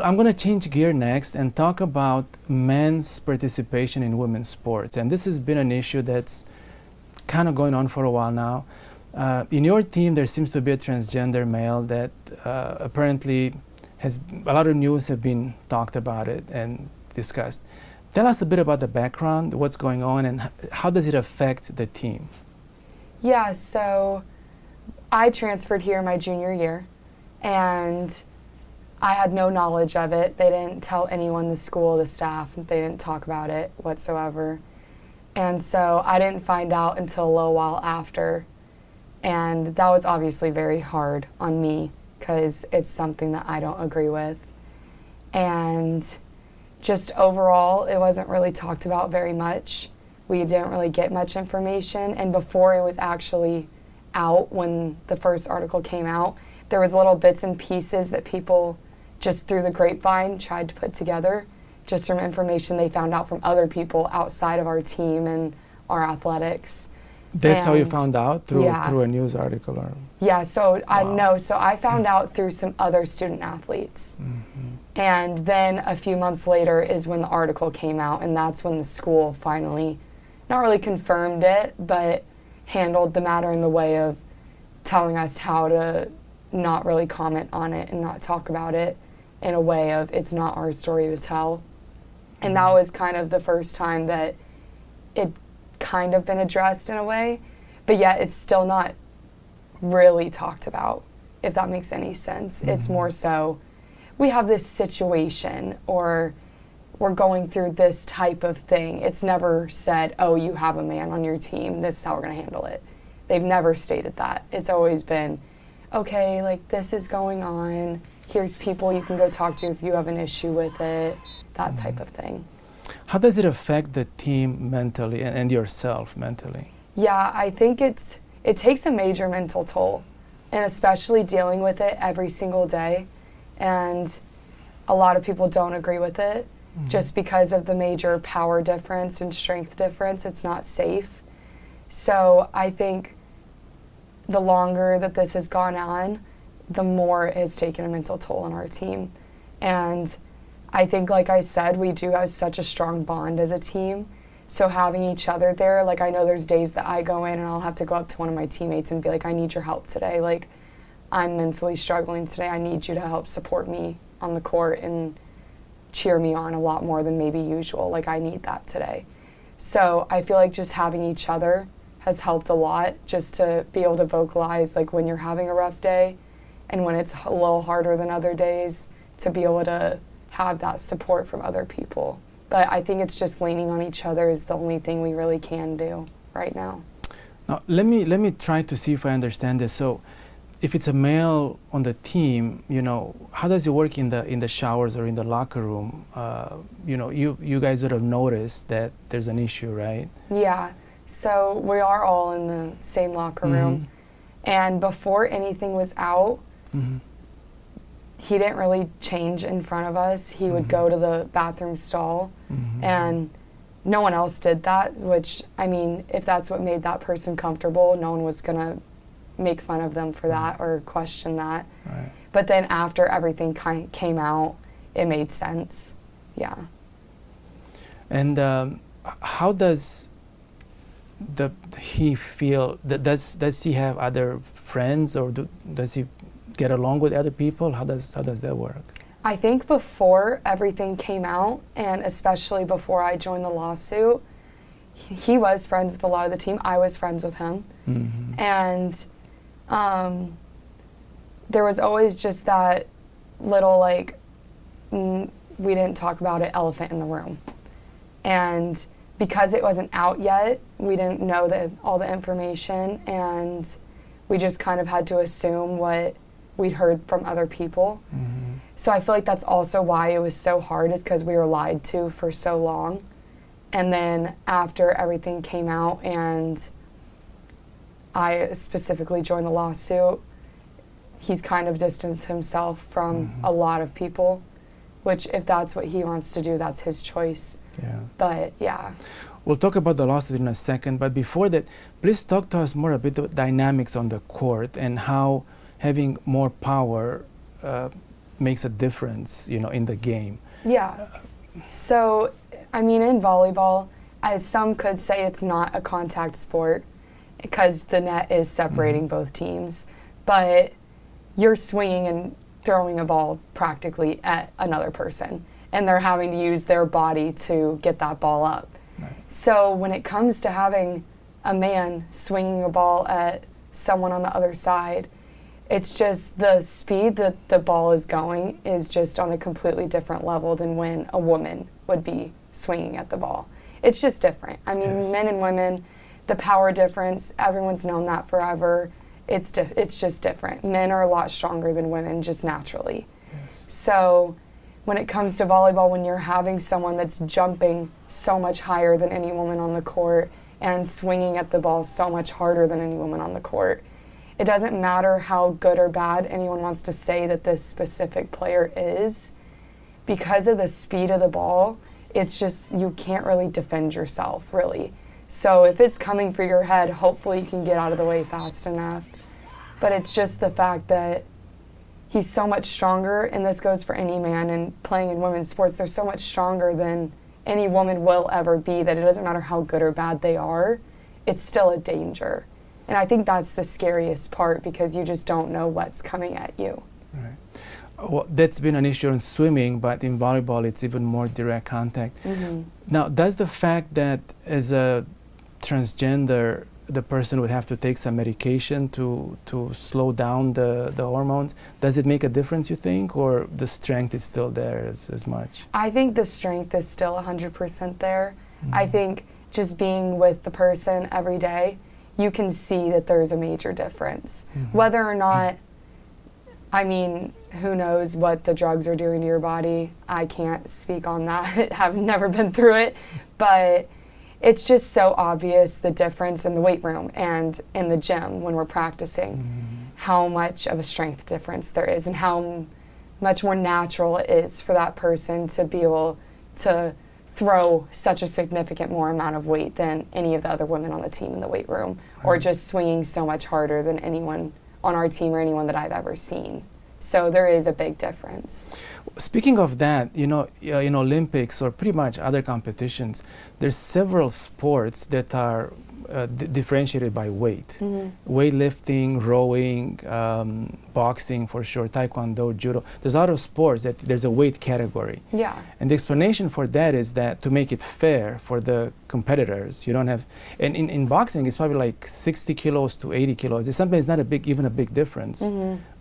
I'm going to change gear next and talk about men's participation in women's sports. And this has been an issue that's kind of going on for a while now. In your team, there seems to be a transgender male that apparently has a lot of news have been talked about it and discussed. Tell us a bit about the background, what's going on, and how does it affect the team? Yeah, so I transferred here my junior year, and I had no knowledge of it. They didn't tell anyone, the school, the staff, they didn't talk about it whatsoever. And so I didn't find out until a little while after. And that was obviously very hard on me because it's something that I don't agree with. And just overall, it wasn't really talked about very much. We didn't really get much information. And before it was actually out, when the first article came out, there was little bits and pieces that people just through the grapevine tried to put together, just from information they found out from other people outside of our team and our athletics. That's how you found out? Through a news article? Or? Yeah, so I found out through some other student athletes. Mm-hmm. And then a few months later is when the article came out, and that's when the school finally, not really confirmed it, but handled the matter in the way of telling us how to not really comment on it and not talk about it in a way of it's not our story to tell. And that was kind of the first time that it kind of been addressed in a way, but yet it's still not really talked about, if that makes any sense. Mm-hmm. It's more so, we have this situation, or we're going through this type of thing. It's never said, oh, you have a man on your team, this is how we're gonna handle it. They've never stated that. It's always been, okay, like this is going on, here's people you can go talk to if you have an issue with it, that type of thing. How does it affect the team mentally and yourself mentally? Yeah, I think it takes a major mental toll, and especially dealing with it every single day. And a lot of people don't agree with it just because of the major power difference and strength difference. It's not safe. So I think the longer that this has gone on, the more it has taken a mental toll on our team. And I think, like I said, we do have such a strong bond as a team. So having each other there, like I know there's days that I go in and I'll have to go up to one of my teammates and be like, I need your help today. Like, I'm mentally struggling today. I need you to help support me on the court and cheer me on a lot more than maybe usual. Like, I need that today. So I feel like just having each other has helped a lot, just to be able to vocalize like when you're having a rough day and when it's a little harder than other days, to be able to have that support from other people. But I think it's just leaning on each other is the only thing we really can do right now. Now, let me try to see if I understand this. So, if it's a male on the team, you know, how does it work in the showers or in the locker room? You know, you guys would have noticed that there's an issue, right? Yeah. So we are all in the same locker room, and before anything was out, he didn't really change in front of us. He would go to the bathroom stall, and no one else did that, which, I mean, if that's what made that person comfortable, no one was gonna make fun of them for that or question that. Right. But then after everything came out, it made sense. Yeah. And how does he feel? Does he have other friends, or does he get along with other people? How does that work? I think before everything came out, and especially before I joined the lawsuit, he was friends with a lot of the team. I was friends with him. And there was always just that little, like, we didn't talk about it, elephant in the room. And because it wasn't out yet, we didn't know all the information, and we just kind of had to assume what we'd heard from other people. So I feel like that's also why it was so hard, is because we were lied to for so long. And then after everything came out and I specifically joined the lawsuit, he's kind of distanced himself from a lot of people, which if that's what he wants to do, that's his choice. Yeah. But yeah. We'll talk about the lawsuit in a second, but before that, please talk to us more about dynamics on the court and how having more power makes a difference, in the game? Yeah. So, I mean, in volleyball, as some could say it's not a contact sport because the net is separating both teams, but you're swinging and throwing a ball practically at another person, and they're having to use their body to get that ball up. Right. So when it comes to having a man swinging a ball at someone on the other side, it's just the speed that the ball is going is just on a completely different level than when a woman would be swinging at the ball. It's just different. I mean, Yes. men and women, the power difference, everyone's known that forever. It's just different. Men are a lot stronger than women just naturally. Yes. So when it comes to volleyball, when you're having someone that's jumping so much higher than any woman on the court and swinging at the ball so much harder than any woman on the court, it doesn't matter how good or bad anyone wants to say that this specific player is. Because of the speed of the ball, it's just you can't really defend yourself, really. So if it's coming for your head, hopefully you can get out of the way fast enough. But it's just the fact that he's so much stronger, and this goes for any man, and playing in women's sports, they're so much stronger than any woman will ever be, that it doesn't matter how good or bad they are, it's still a danger. And I think that's the scariest part, because you just don't know what's coming at you. Right. Well, that's been an issue in swimming, but in volleyball it's even more direct contact. Mm-hmm. Now, does the fact that as a transgender, the person would have to take some medication to slow down the hormones, does it make a difference, you think, or the strength is still there as much? I think the strength is still 100% there. Mm-hmm. I think just being with the person every day, you can see that there's a major difference. Mm-hmm. Whether or not, I mean, who knows what the drugs are doing to your body? I can't speak on that. I've never been through it. But it's just so obvious, the difference in the weight room and in the gym when we're practicing, how much of a strength difference there is, and how much more natural it is for that person to be able to throw such a significant more amount of weight than any of the other women on the team in the weight room, or just swinging so much harder than anyone on our team or anyone that I've ever seen. So there is a big difference. Speaking of that, in Olympics or pretty much other competitions, there's several sports that are differentiated by weight. Mm-hmm. Weightlifting, rowing, boxing for sure, taekwondo, judo. There's a lot of sports that there's a weight category. Yeah. And the explanation for that is that to make it fair for the competitors, you don't have, and in boxing it's probably like 60 kilos to 80 kilos. It's sometimes not even a big difference,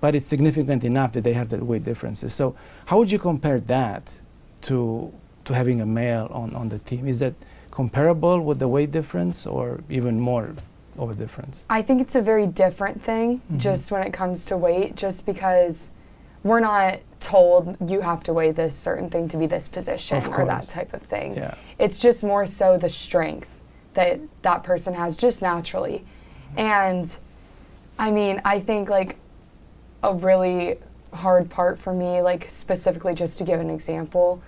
but it's significant enough that they have the weight differences. So how would you compare that to having a male on the team? Is that comparable with the weight difference, or even more of a difference? I think it's a very different thing, just when it comes to weight, just because we're not told you have to weigh this certain thing to be this position or that type of thing. Yeah. It's just more so the strength that that person has just naturally. And I mean, I think like a really hard part for me, like specifically just to give an example,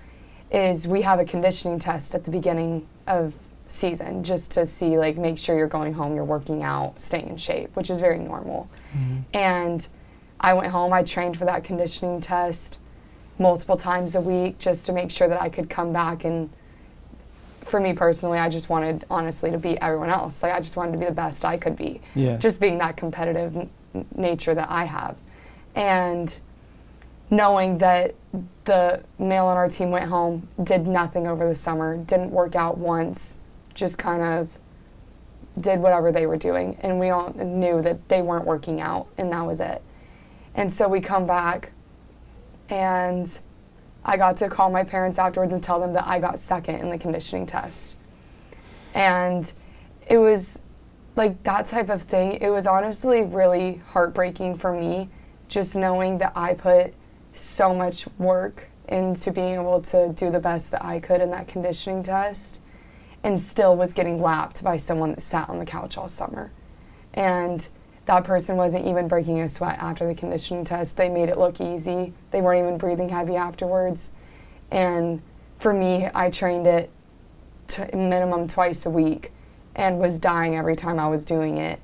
is we have a conditioning test at the beginning of season just to see, like, make sure you're going home, you're working out, staying in shape, which is very normal. And I went home, I trained for that conditioning test multiple times a week just to make sure that I could come back. And for me personally, I just wanted, honestly, to beat everyone else. Like, I just wanted to be the best I could be. Yes. Just being that competitive nature that I have. And knowing that the male on our team went home, did nothing over the summer, didn't work out once, just kind of did whatever they were doing. And we all knew that they weren't working out, and that was it. And so we come back, and I got to call my parents afterwards and tell them that I got second in the conditioning test. And it was like that type of thing. It was honestly really heartbreaking for me, just knowing that I put so much work into being able to do the best that I could in that conditioning test, and still was getting lapped by someone that sat on the couch all summer. And that person wasn't even breaking a sweat after the conditioning test. They made it look easy. They weren't even breathing heavy afterwards. And for me, I trained it minimum twice a week and was dying every time I was doing it.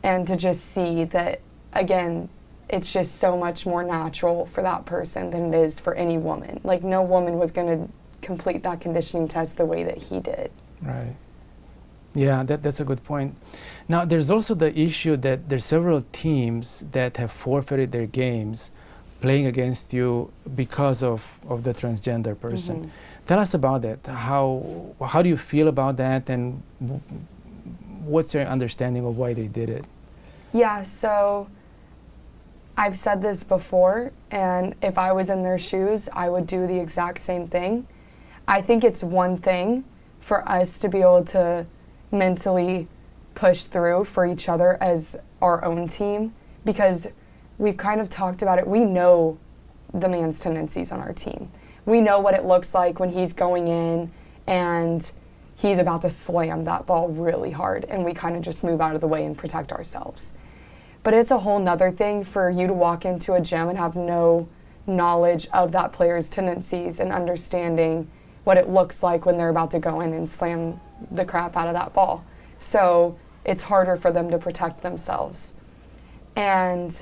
And to just see that, again, it's just so much more natural for that person than it is for any woman. Like, no woman was going to complete that conditioning test the way that he did. Right. Yeah, that's a good point. Now, there's also the issue that there's several teams that have forfeited their games playing against you because of the transgender person. Mm-hmm. Tell us about that. How do you feel about that, and what's your understanding of why they did it? Yeah, so I've said this before, and if I was in their shoes, I would do the exact same thing. I think it's one thing for us to be able to mentally push through for each other as our own team, because we've kind of talked about it. We know the man's tendencies on our team. We know what it looks like when he's going in and he's about to slam that ball really hard, and we kind of just move out of the way and protect ourselves. But it's a whole nother thing for you to walk into a gym and have no knowledge of that player's tendencies and understanding what it looks like when they're about to go in and slam the crap out of that ball. So it's harder for them to protect themselves. And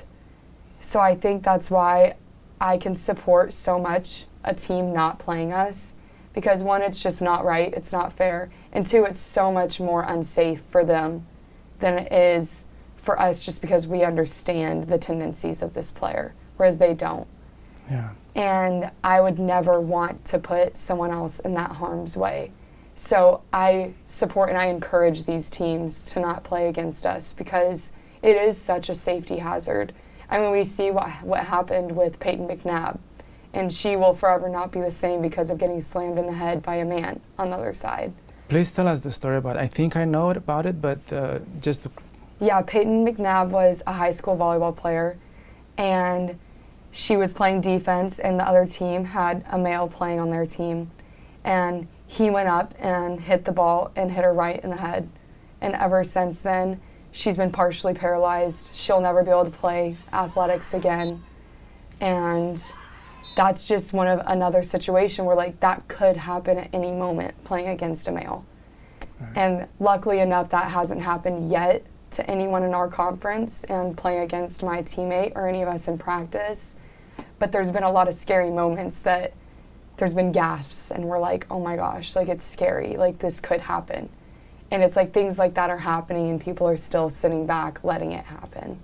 so I think that's why I can support so much a team not playing us, because one, it's just not right, it's not fair, and two, it's so much more unsafe for them than it is for us, just because we understand the tendencies of this player, whereas they don't. Yeah. And I would never want to put someone else in that harm's way. So I support and I encourage these teams to not play against us, because it is such a safety hazard. I mean, we see what happened with Peyton McNabb, and she will forever not be the same because of getting slammed in the head by a man on the other side. Please tell us the story about it. I think I know about it, but just to... Yeah, Peyton McNabb was a high school volleyball player, and she was playing defense, and the other team had a male playing on their team, and he went up and hit the ball and hit her right in the head. And ever since then, she's been partially paralyzed. She'll never be able to play athletics again. And that's just another situation where, like, that could happen at any moment, playing against a male. Right. And luckily enough, that hasn't happened yet to anyone in our conference and playing against my teammate or any of us in practice. But there's been a lot of scary moments that there's been gasps, and we're like, oh my gosh, like, it's scary, like, this could happen. And it's like things like that are happening and people are still sitting back letting it happen.